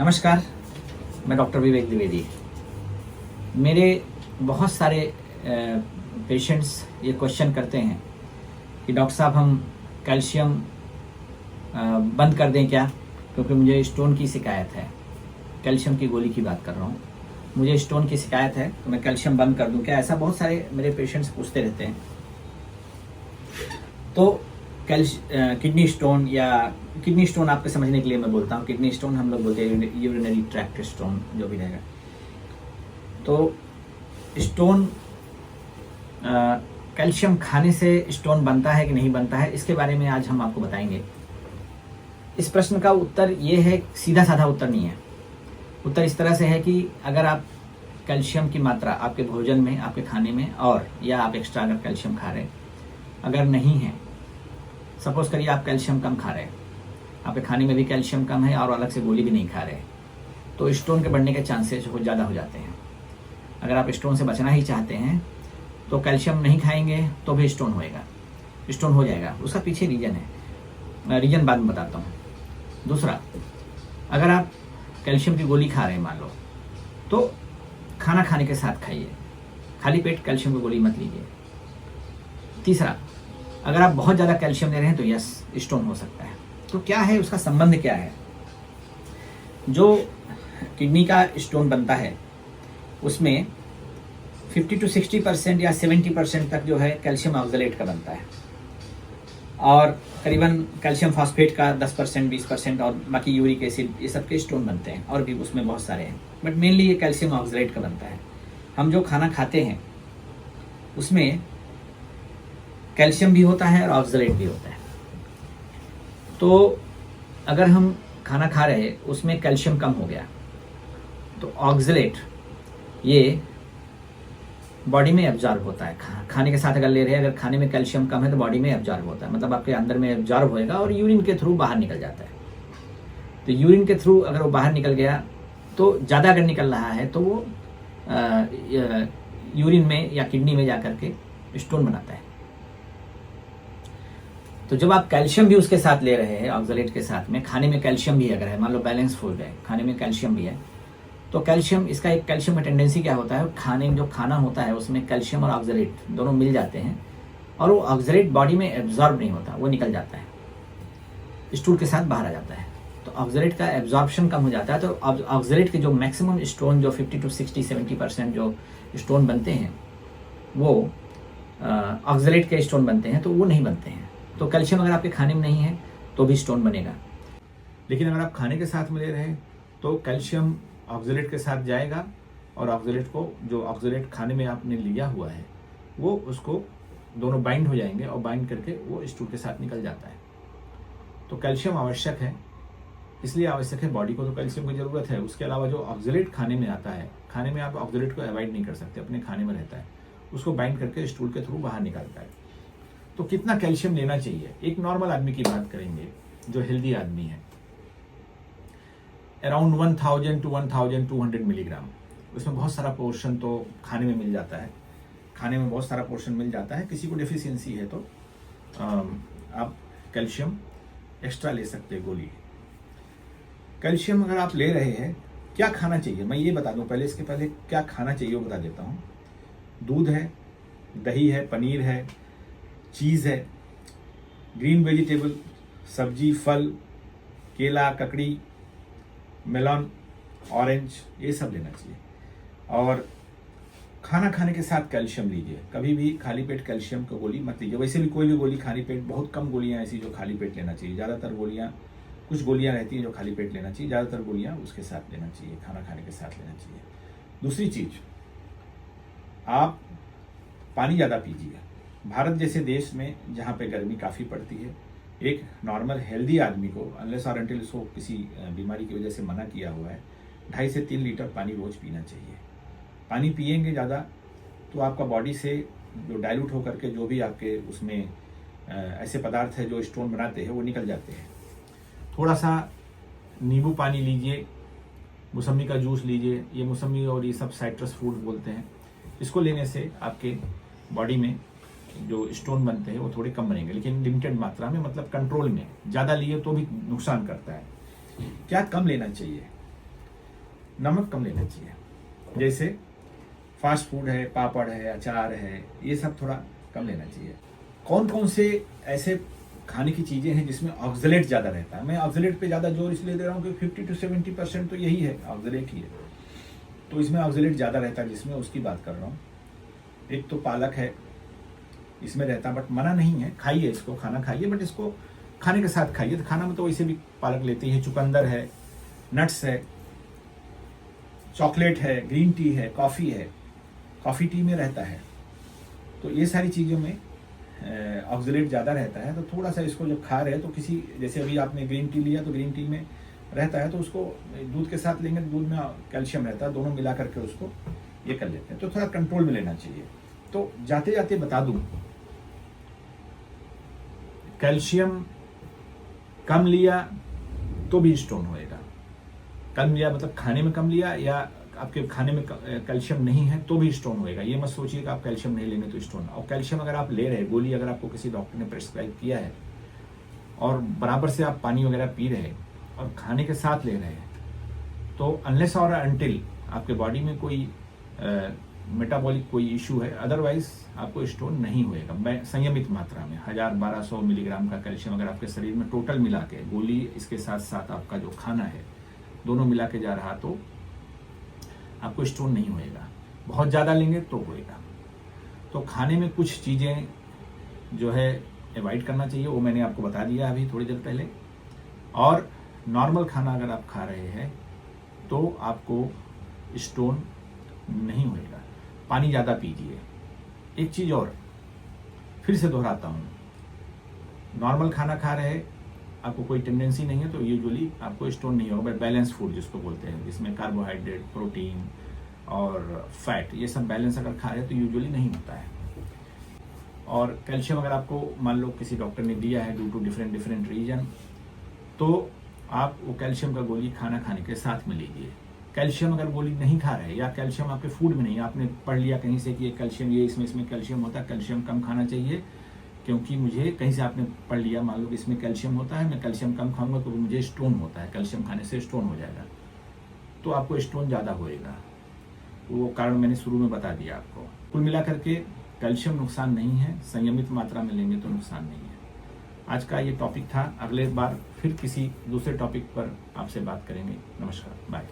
नमस्कार, मैं डॉक्टर विवेक द्विवेदी। मेरे बहुत सारे पेशेंट्स ये क्वेश्चन करते हैं कि डॉक्टर साहब हम कैल्शियम बंद कर दें क्या, क्योंकि मुझे स्टोन की शिकायत है। कैल्शियम की गोली की बात कर रहा हूँ। मुझे स्टोन की शिकायत है तो मैं कैल्शियम बंद कर दूं क्या? ऐसा बहुत सारे मेरे पेशेंट्स पूछते रहते हैं। तो किडनी स्टोन या किडनी स्टोन आपके समझने के लिए मैं बोलता हूँ, किडनी स्टोन हम लोग बोलते हैं यूरिनरी ट्रैक्ट स्टोन, जो भी रहेगा। तो स्टोन कैल्शियम खाने से स्टोन बनता है कि नहीं बनता है, इसके बारे में आज हम आपको बताएंगे। इस प्रश्न का उत्तर ये है, सीधा साधा उत्तर नहीं है। उत्तर इस तरह से है कि अगर आप कैल्शियम की मात्रा आपके भोजन में, आपके खाने में, और या आप एक्स्ट्रा अगर कैल्शियम खा रहे अगर नहीं है, सपोज करिए आप कैल्शियम कम खा रहे हैं, आपके खाने में भी कैल्शियम कम है और अलग से गोली भी नहीं खा रहे, तो स्टोन के बढ़ने के चांसेस ज़्यादा हो जाते हैं। अगर आप स्टोन से बचना ही चाहते हैं तो कैल्शियम नहीं खाएंगे तो भी स्टोन होएगा, स्टोन हो जाएगा। उसका पीछे रीजन है, रीजन बाद में बताता हूँ। दूसरा, अगर आप कैल्शियम की गोली खा रहे हैं मान लो, तो खाना खाने के साथ खाइए, खाली पेट कैल्शियम की गोली मत लीजिए। तीसरा, अगर आप बहुत ज़्यादा कैल्शियम ले रहे हैं तो यस, स्टोन हो सकता है। तो क्या है उसका संबंध, क्या है? जो किडनी का स्टोन बनता है उसमें 50 to 60% या 70% तक जो है कैल्शियम ऑक्सलेट का बनता है, और करीबन कैल्शियम फॉस्फेट का 10% 20% और बाकी यूरिक एसिड, ये सब के स्टोन बनते हैं, और भी उसमें बहुत सारे हैं, बट मेनली ये कैल्शियम ऑक्सलेट का बनता है। हम जो खाना खाते हैं उसमें कैल्शियम भी होता है और ऑक्सलेट भी होता है। तो अगर हम खाना खा रहे हैं उसमें कैल्शियम कम हो गया तो ऑक्सलेट ये बॉडी में एब्जॉर्ब होता है। खाने के साथ अगर ले रहे हैं, अगर खाने में कैल्शियम कम है तो बॉडी में एब्जॉर्ब होता है, मतलब आपके अंदर में एब्जॉर्ब होएगा और यूरिन के थ्रू बाहर निकल जाता है। तो यूरिन के थ्रू अगर वो बाहर निकल गया तो ज़्यादा अगर निकल रहा है तो वो यूरिन में या किडनी में जाकर के स्टोन बनाता है। तो जब आप कैल्शियम भी उसके साथ ले रहे हैं, ऑक्सलेट के साथ में, खाने में कैल्शियम भी अगर है, मान लो बैलेंस फूड है, खाने में कैल्शियम भी है, तो कैल्शियम, इसका एक कैल्शियम का टेंडेंसी क्या होता है, खाने में जो खाना होता है उसमें कैल्शियम और ऑक्सलेट दोनों मिल जाते हैं, और वो ऑक्सलेट बॉडी में एब्जॉर्ब नहीं होता, वो निकल जाता है, स्टूल के साथ बाहर आ जाता है। तो ऑक्सलेट का एब्जॉर्प्शन कम हो जाता है। तो ऑक्सलेट के जो मैक्सिमम स्टोन, जो 50 to 60-70% जो स्टोन बनते हैं, वो ऑक्सलेट के स्टोन बनते हैं, तो वो नहीं बनते हैं। तो कैल्शियम अगर आपके खाने में नहीं है तो भी स्टोन बनेगा, लेकिन अगर आप खाने के साथ में ले रहे हैं तो कैल्शियम ऑक्सलेट के साथ जाएगा, और ऑक्सलेट को, जो ऑक्सलेट खाने में आपने लिया हुआ है, वो उसको दोनों बाइंड हो जाएंगे, और बाइंड करके वो स्टूल के साथ निकल जाता है। तो कैल्शियम आवश्यक है, इसलिए आवश्यक है, बॉडी को तो कैल्शियम की ज़रूरत है। उसके अलावा जो ऑक्सलेट खाने में आता है, खाने में आप ऑक्सलेट को अवॉइड नहीं कर सकते, अपने खाने में रहता है, उसको बाइंड करके स्टूल के थ्रू बाहर निकालता है। तो कितना कैल्शियम लेना चाहिए? एक नॉर्मल आदमी की बात करेंगे, जो हेल्दी आदमी है, अराउंड 1000 to 1200 मिलीग्राम। उसमें बहुत सारा पोर्शन तो खाने में मिल जाता है, खाने में बहुत सारा पोर्शन मिल जाता है। किसी को डेफिशिएंसी है तो आप कैल्शियम एक्स्ट्रा ले सकते हैं, गोली। कैल्शियम अगर आप ले रहे हैं, क्या खाना चाहिए मैं ये बता दूं पहले, इसके पहले क्या खाना चाहिए वो बता देता हूँ। दूध है, दही है, पनीर है, चीज़ है, ग्रीन वेजिटेबल, सब्जी, फल, केला, ककड़ी, मेलन, ऑरेंज, ये सब लेना चाहिए। और खाना खाने के साथ कैल्शियम लीजिए, कभी भी खाली पेट कैल्शियम की गोली मत लीजिए। वैसे भी कोई भी गोली खाली पेट, बहुत कम गोलियां ऐसी जो खाली पेट लेना चाहिए। ज़्यादातर गोलियां, कुछ गोलियां रहती हैं जो खाली पेट लेना चाहिए, ज़्यादातर गोलियां उसके साथ लेना चाहिए, खाना खाने के साथ लेना चाहिए। दूसरी चीज़, आप पानी ज़्यादा पीजिए। भारत जैसे देश में जहाँ पे गर्मी काफ़ी पड़ती है, एक नॉर्मल हेल्दी आदमी को, अनलेस और अनटिल उसको किसी बीमारी की वजह से मना किया हुआ है, 2.5 से 3 लीटर पानी रोज़ पीना चाहिए। पानी पिएंगे ज़्यादा तो आपका बॉडी से जो डाइल्यूट होकर के जो भी आपके उसमें ऐसे पदार्थ है जो स्टोन बनाते हैं, वो निकल जाते हैं। थोड़ा सा नींबू पानी लीजिए, मौसमी का जूस लीजिए। ये मौसमी और ये सब साइट्रस फ्रूट बोलते हैं, इसको लेने से आपके बॉडी में जो स्टोन बनते हैं वो थोड़े कम बनेंगे, लेकिन लिमिटेड मात्रा में, मतलब कंट्रोल में। ज़्यादा लिए तो भी नुकसान करता है। क्या कम लेना चाहिए? नमक कम लेना चाहिए। जैसे फास्ट फूड है, पापड़ है, अचार है, ये सब थोड़ा कम लेना चाहिए। कौन कौन से ऐसे खाने की चीज़ें हैं जिसमें ऑक्जेलेट ज़्यादा रहता है? मैं ऑक्जेलेट पे ज़्यादा जोर इसलिए दे रहा हूँ कि 50 to 70% तो यही है, ऑक्जेलेट ही है। तो इसमें ऑक्जेलेट ज़्यादा रहता है जिसमें, उसकी बात कर रहा हूँ। एक तो पालक है, इसमें रहता है, बट मना नहीं है, खाइए इसको, खाना खाइए, बट इसको खाने के साथ खाइए। तो खाना में तो वैसे भी पालक लेते ही है। चुकंदर है, नट्स है, चॉकलेट है, ग्रीन टी है, कॉफ़ी है, कॉफ़ी टी में रहता है। तो ये सारी चीज़ों में ऑक्जेलेट ज़्यादा रहता है। तो थोड़ा सा इसको जब खा रहे हैं तो किसी, जैसे अभी आपने ग्रीन टी लिया तो ग्रीन टी में रहता है, तो उसको दूध के साथ लेंगे, दूध में कैल्शियम रहता है, दोनों मिला करके उसको ये कर लेते हैं। तो थोड़ा कंट्रोल में लेना चाहिए। तो जाते जाते बता दूं, कैल्शियम कम लिया तो भी स्टोन होएगा। कम लिया मतलब खाने में कम लिया, या आपके खाने में कैल्शियम नहीं है तो भी स्टोन होएगा। ये मत सोचिए कि आप कैल्शियम नहीं लेंगे तो स्टोन। और कैल्शियम अगर आप ले रहे, गोली अगर आपको किसी डॉक्टर ने प्रेस्क्राइब किया है और बराबर से आप पानी वगैरह पी रहे हैं और खाने के साथ ले रहे हैं, तो अनलेस और अनटिल आपके बॉडी में कोई मेटाबॉलिक कोई इशू है, अदरवाइज आपको स्टोन नहीं होएगा। संयमित मात्रा में 1000-1200 मिलीग्राम का कैल्शियम अगर आपके शरीर में टोटल मिला के, गोली इसके साथ साथ आपका जो खाना है, दोनों मिला के जा रहा, तो आपको स्टोन नहीं होएगा। बहुत ज़्यादा लेंगे तो होएगा। तो खाने में कुछ चीज़ें जो है अवॉइड करना चाहिए, वो मैंने आपको बता दिया अभी थोड़ी देर पहले। और नॉर्मल खाना अगर आप खा रहे हैं तो आपको स्टोन नहीं होएगा। पानी ज़्यादा पीजिए। एक चीज़ और फिर से दोहराता हूँ, नॉर्मल खाना खा रहे हैं, आपको कोई टेंडेंसी नहीं है, तो यूजुअली आपको स्टोन नहीं होगा। बैलेंस फूड जिसको बोलते हैं, जिसमें कार्बोहाइड्रेट, प्रोटीन और फैट, ये सब बैलेंस अगर खा रहे हैं तो यूजुअली नहीं होता है। और कैल्शियम अगर आपको मान लो किसी डॉक्टर ने दिया है ड्यू टू डिफरेंट रीजन, तो आप वो कैल्शियम का गोली खाना खाने के साथ में लीजिए। कैल्शियम अगर गोली नहीं खा रहे, या कैल्शियम आपके फूड में नहीं, आपने पढ़ लिया कहीं से कि ये कैल्शियम, ये इसमें कैल्शियम होता है, कैल्शियम कम खाना चाहिए क्योंकि मुझे कहीं से आपने पढ़ लिया, मान लो कि इसमें कैल्शियम होता है, मैं कैल्शियम कम खाऊंगा तो मुझे स्टोन होता है, कैल्शियम खाने से स्टोन हो जाएगा, तो आपको स्टोन ज़्यादा होएगा। वो कारण मैंने शुरू में बता दिया आपको। कुल मिला करके कैल्शियम नुकसान नहीं है, संयमित मात्रा में लेंगे तो नुकसान नहीं है। आज का ये टॉपिक था। अगले बार फिर किसी दूसरे टॉपिक पर आपसे बात करेंगे। नमस्कार, बाय।